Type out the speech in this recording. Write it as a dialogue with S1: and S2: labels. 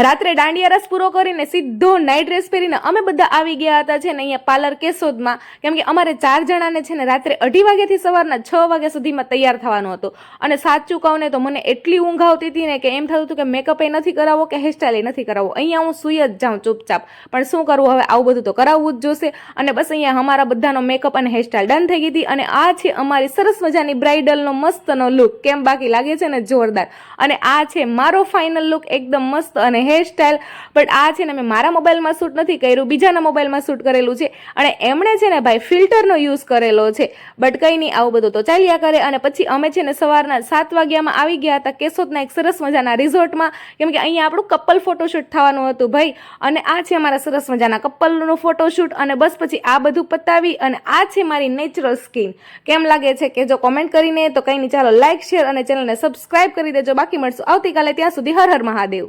S1: રાત્રે દાંડિયા રસ પૂરો કરીને સીધો નાઇટ ડ્રેસ પહેરીને અમે બધા આવી ગયા હતા છે ને અહીંયા પાર્લર કેશોદમાં, કેમ કે અમારે 4 જણાને છે ને રાત્રે 2:30 વાગ્યાથી સવારના 6 વાગ્યા સુધીમાં તૈયાર થવાનું હતું. અને સાચું કહું ને તો મને એટલી ઊંઘ આવતી હતી ને કે એમ થતું હતું કે મેકઅપ એ નથી કરાવવો કે હેરસ્ટાઈલ નથી કરાવવો, અહીંયા હું સુઈ જ જાઉં ચૂપચાપ. પણ શું કરવું, હવે આવું બધું તો કરાવવું જ જોશે. અને બસ અહીંયા અમારા બધાનો મેકઅપ અને હેરસ્ટાઈલ ડન થઈ ગઈ હતી. અને આ છે અમારી સરસ મજાની બ્રાઇડલનો મસ્તનો લુક. કેમ બાકી લાગે છે ને જોરદાર. અને આ છે મારો ફાઇનલ લુક, એકદમ મસ્ત અને હેરસ્ટાઈલ. બટ આ છે ને મેં મારા મોબાઈલમાં શૂટ નથી કર્યું, બીજાના મોબાઈલમાં શૂટ કરેલું છે. અને એમણે છે ને ભાઈ ફિલ્ટરનો યુઝ કરેલો છે. બટ કંઈ નહીં, આવું બધું તો ચાલ્યા કરે. અને પછી અમે છે ને સવારના 7 વાગ્યામાં આવી ગયા હતા કેશોદના એક સરસ મજાના રિઝોર્ટમાં, કેમ કે અહીંયા આપણું કપલ ફોટોશૂટ થવાનું હતું ભાઈ. અને આ છે અમારા સરસ મજાના કપલનું ફોટોશૂટ. અને બસ પછી આ બધું પતાવી અને આ છે મારી નેચરલ સ્કિન. કેમ લાગે છે કે જો કોમેન્ટ કરીને તો કંઈ નહીં, ચાલો લાઇક શેર અને ચેનલને સબસ્ક્રાઇબ કરી દેજો. બાકી મળશું આવતીકાલે, ત્યાં સુધી હર હર મહાદેવ.